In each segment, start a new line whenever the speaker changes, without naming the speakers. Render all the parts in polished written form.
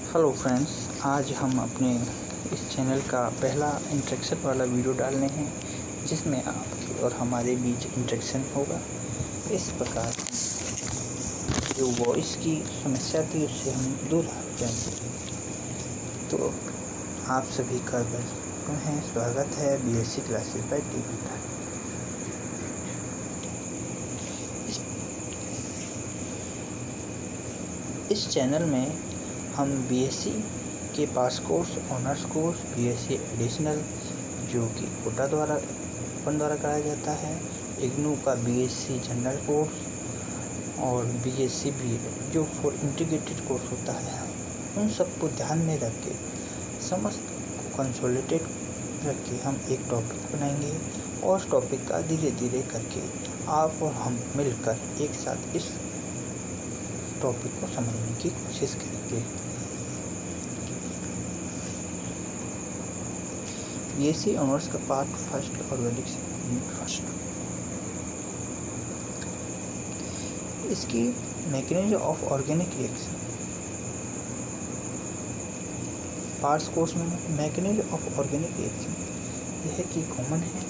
Hello friends, आज हम अपने इस चैनल का पहला इंटरेक्शन वाला वीडियो डाल रहे हैं जिसमें आपके और हमारे बीच इंटरेक्शन होगा। इस प्रकार जो वॉइस की समस्या थी उससे हम दूर हट जाएंगे। तो आप सभी का स्वागत है बीएससी क्लासेस बाय टीवी पर। इस चैनल में हम बीएससी के पास course, honours course, BSc additional जो कि कोटा द्वारा कराया जाता है, इग्नू का बीएससी जनरल कोर्स और बीएससी बी जो फॉर इंटीग्रेटेड कोर्स होता है, उन सबको ध्यान में रख के समस्त को कंसोलिडेट रख के हम एक टॉपिक बनाएंगे और उस टॉपिक का धीरे धीरे करके आप और हम मिलकर एक साथ इस टॉपिक को समझने की कोशिश करेंगे। बीएससी ऑनर्स का part first, organic unit first. इसकी mechanism of organic reaction parts course में मैकेनिज्म ऑफ ऑर्गेनिक रिएक्शन यह कि कॉमन है।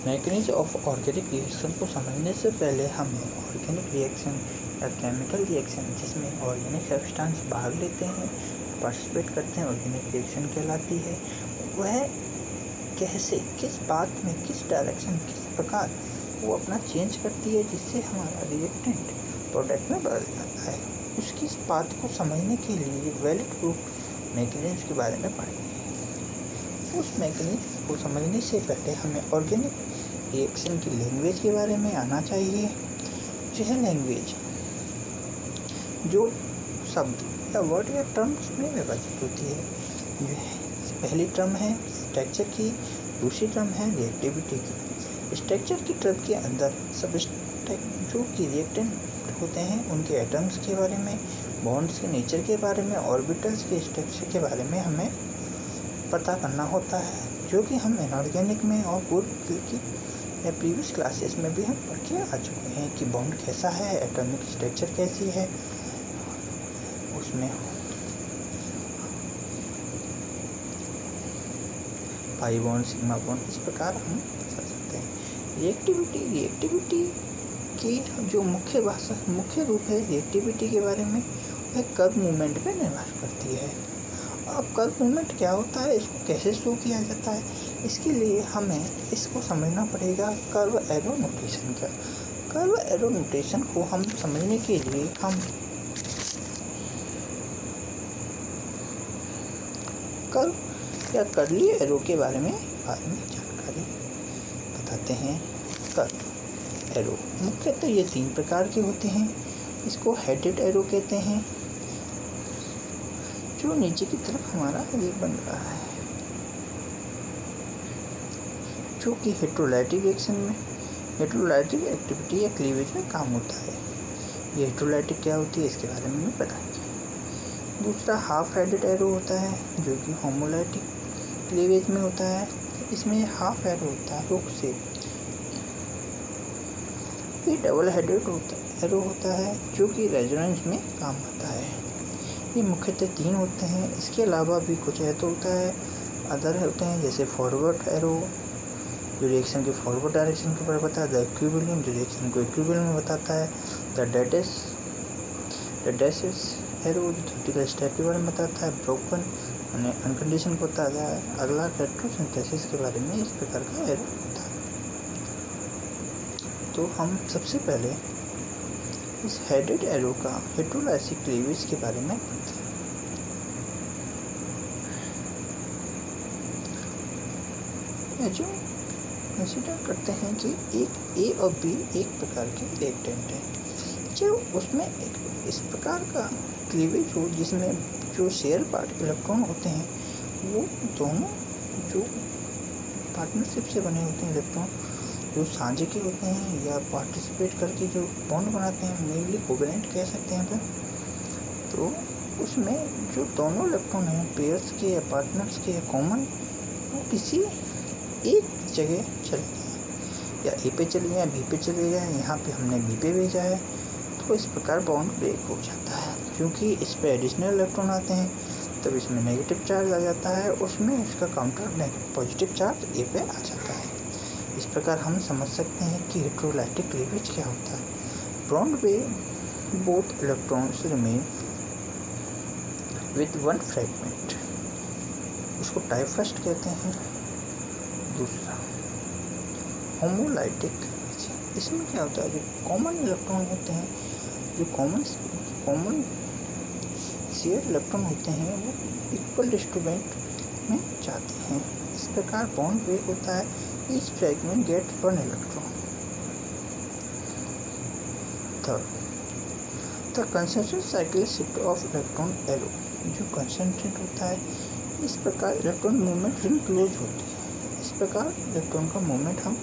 मैकेनिज्म ऑफ ऑर्गेनिक रिएक्शन को समझने से पहले हमें ऑर्गेनिक रिएक्शन या केमिकल रिएक्शन जिसमें ऑर्गेनिक सब्सटेंस भाग लेते हैं, पार्टिसिपेट करते हैं, ऑर्गेनिक रिएक्शन कहलाती है। वह कैसे, किस बात में, किस डायरेक्शन, किस प्रकार वो अपना चेंज करती है जिससे हमारा रिएक्टेंट प्रोडक्ट में बदल जाता है। उसकी इस बात को समझने के लिए वैलिड प्रूफ मैकेनिज्म के बारे में पढ़ेंगे। उस मैकेनिज्म को समझने से पहले हमें ऑर्गेनिक रिएक्शन की लैंग्वेज के बारे में आना चाहिए। यह लैंग्वेज जो शब्द या वर्ड या टर्म्स में विभाजित होती है। पहली टर्म है स्ट्रक्चर की, दूसरी टर्म है रिएक्टिविटी की। स्ट्रक्चर की टर्म के अंदर सब जो कि रिएक्टेंट होते हैं उनके एटम्स के बारे में, बॉन्ड्स के नेचर के बारे में, ऑर्बिटल्स के स्ट्रक्चर के बारे में हमें पता करना होता है, जो कि हम इनऑर्गेनिक में और पूर्व की या प्रीवियस क्लासेस में भी हम पढ़ के आ चुके हैं कि बॉन्ड कैसा है, एटॉमिक स्ट्रक्चर कैसी है, उसमें पाई बॉन्ड, सिग्मा बॉन्ड, इस प्रकार हम बता सकते हैं। रिएक्टिविटी की जो मुख्य रूप है रिएक्टिविटी के बारे में, वह कर्व मूवमेंट पर निर्भर करती है। अब कर्व मूवमेंट क्या होता है, इसको कैसे शो किया जाता है, इसके लिए हमें इसको समझना पड़ेगा कर्व एरो नोटेशन का। कर्व एरो नोटेशन को हम समझने के लिए हम कर्व या कर्ली एरो के बारे में जानकारी बताते हैं। कर्व एरो मुख्यतः ये 3 प्रकार के होते हैं। इसको हेडेड एरो कहते हैं, जो नीचे की तरफ हमारा ये बन रहा है, जो कि हेटेरोलाइटिक रिएक्शन में, हेटेरोलाइटिक एक्टिविटी या क्लीवेज में काम होता है। ये हेटेरोलाइटिक क्या होती है इसके बारे में भी बताएंगे। दूसरा हाफ हेडेड एरो होता है, जो कि होमोलाइटिक क्लीवेज में होता है। इसमें हाफ एरो होता है हुक से। ये डबल हेडेड एरो होता है, जो कि रेजोनेंस में काम आता है। ये मुख्यतः 3 होते हैं। इसके अलावा भी कुछ ऐसा होता है, अदर होते हैं, जैसे फॉरवर्ड एरो जो रिएक्शन के फॉरवर्ड डायरेक्शन के बारे में बताता है, द इक्विलिब्रियम जो रिएक्शन को इक्विलिब्रियम में बताता है, द डेसिस एरो जो थ्योरेटिकल स्टेप के बारे में बताता है, ब्रोकन यानी अनकंडीशन को बताता है। अगला रेट्रोसिंथेसिस के बारे में इस प्रकार का एरो होता है। तो हम सबसे पहले इस हेडेड एरो का हेटेरोलाइटिक क्लीवेज के बारे में जो कंसीडर करते हैं कि एक ए और बी एक प्रकार के रिएक्टेंट हैं, जो उसमें एक इस प्रकार का क्लीवेज हो जिसमें जो शेयर पार्ट इलेक्ट्रॉन होते हैं वो दोनों जो पार्टनरशिप से बने होते हैं इलेक्ट्रॉन, जो साझे के होते हैं या पार्टिसिपेट करके जो बॉन्ड बनाते हैं, मेनली कोवेलेंट कह सकते हैं अपन। तो उसमें जो दोनों इलेक्ट्रॉन हैं पेयर्स के या पार्टनर्स के या कॉमन, वो किसी एक जगह चले गए, या ए पे चले गए या बी पे चले गए। यहाँ पे हमने बी पे भेजा है, तो इस प्रकार बॉन्ड ब्रेक हो जाता है। क्योंकि इस पे एडिशनल इलेक्ट्रॉन आते हैं तब इसमें नेगेटिव चार्ज आ जाता है, उसमें इसका काउंटर पॉजिटिव चार्ज ए पे आ जाता है। इस प्रकार हम समझ सकते हैं कि हेटेरोलाइटिक क्लीवेज क्या होता है। बॉन्ड में both electrons remain with one fragment, उसको टाइप फर्स्ट कहते हैं। दूसरा होमोलाइटिक, इसमें क्या होता है, जो कॉमन इलेक्ट्रॉन होते हैं, जो कॉमन शेयर इलेक्ट्रॉन होते हैं, वो इक्वल डिस्ट्रीब्यूट में जाते हैं। इस प्रकार बॉन्ड ब्रेक होता है, each fragment get one electron. Third, the concentrate cyclic shift of electron arrow, जो कंसंट्रेट होता है, इस प्रकार इलेक्ट्रॉन मूवमेंट रिंग क्लोज होती है। इस प्रकार इलेक्ट्रॉन का मूवमेंट हम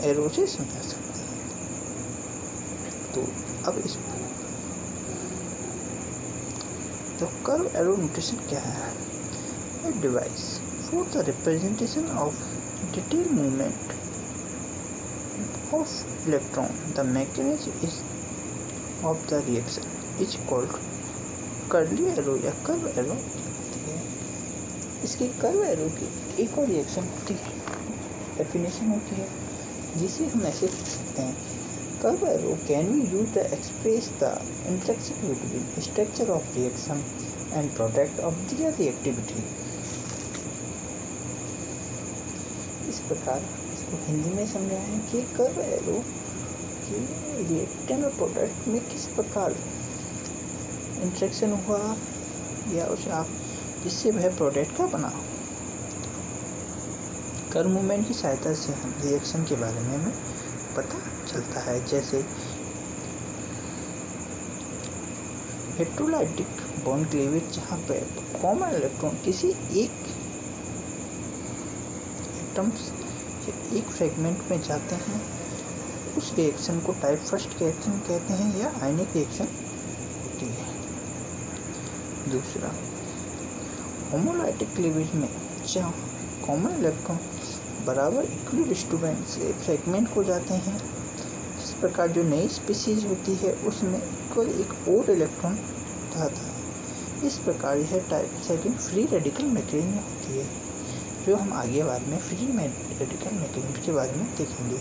एरो से समझा सकते हैं। तो अब इस तो कर्व एरो नोटेशन क्या है? A device for the representation of detail movement of electron. The mechanism is of the reaction is called curly arrow या कर्व एरो। इसकी कर्व एरो की एक और रिएक्शन होती है, डेफिनेशन होती है, जिसे हम ऐसे लिख सकते हैं, curve arrow can be use to express the interaction between structure of reaction and product of their reactivity। इस प्रकार इसको हिंदी में समझाएं कि कर्व एरो कि रिएक्टेंट और प्रोडक्ट में किस प्रकार इंटरेक्शन हुआ, या उसे आप जिससे वह प्रोडक्ट का बना। कर्व मूवमेंट की सहायता से हम रिएक्शन के बारे में हमें पता चलता है। जैसे हेटेरोलाइटिक बॉन्ड क्लीवेज, जहाँ पे कॉमन इलेक्ट्रॉन किसी एक एटम से एक फ्रेगमेंट में जाते हैं, उस रिएक्शन को टाइप फर्स्ट रिएक्शन कहते हैं या आयनिक रिएक्शन होती है। दूसरा, होमोलाइटिक क्लीवेज में जहाँ कॉमन इलेक्ट्रॉन बराबर इक्वली डिस्ट्रीब्यूट से फ्रेगमेंट को जाते हैं, इस प्रकार जो नई स्पीसीज होती है उसमें इक्वल एक और इलेक्ट्रॉन जाता है। इस प्रकार यह type second free radical mechanism होती है, जो हम आगे बाद में फ्री रेडिकल मैकेनिज्म के बारे में देखेंगे।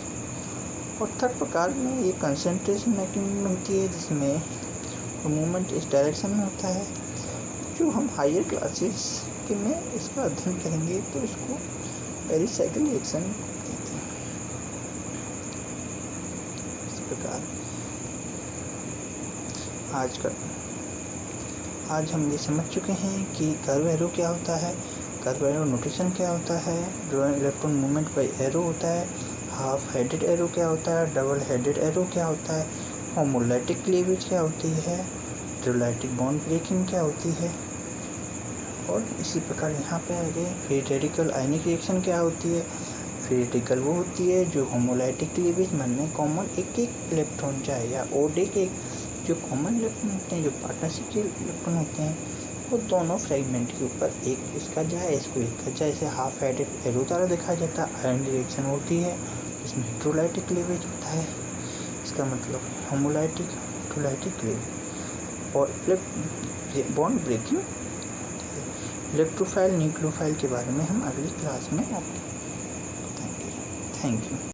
और थर्ड प्रकार में ये कंसंट्रेशन मैकेनिज्म होती है, जिसमें मूवमेंट इस डायरेक्शन में होता है, जो हम हायर क्लासेस के में इसका अध्ययन करेंगे तो इसको पेरिसाइकिल रिएक्शन कहते हैं। इस प्रकार आज हम ये समझ चुके हैं कि कर्व एरो क्या होता है, कर्व एरो नोटेशन क्या होता है, जो इलेक्ट्रॉन मूवमेंट बाय एरो होता है, हाफ हेडेड एरो क्या होता है, डबल हेडेड एरो क्या होता है, होमोलाइटिक क्लीवेज क्या होती है, हेटेरोलाइटिक बॉन्ड ब्रेकिंग क्या होती है, और इसी प्रकार यहाँ पे आगे फ्री रेडिकल आयनिक रिएक्शन क्या होती है। फ्री रेडिकल वो होती है जो होमोलाइटिक क्लीवेज में कॉमन एक इलेक्ट्रॉन जाए, या ओडे के जो कॉमन इलेक्ट्रॉन होते हैं, जो पार्टनरशिप के इलेक्ट्रॉन होते हैं, वो दोनों फ्रेगमेंट के ऊपर एक इसका जाए, इसको एक का जाए, इसे हाफ हेडेड एरो द्वारा दिखाया जाता है। आयनिक रिएक्शन होती है, इसमें हेटेरोलाइटिक क्लीवेज होता है, इसका मतलब होमोलाइटिक हेटेरोलाइटिक क्लीवेज। और बॉन्ड ब्रेकिंग, इलेक्ट्रोफाइल न्यूक्लियोफाइल के बारे में हम अगली क्लास में आपको बताएंगे। Thank you.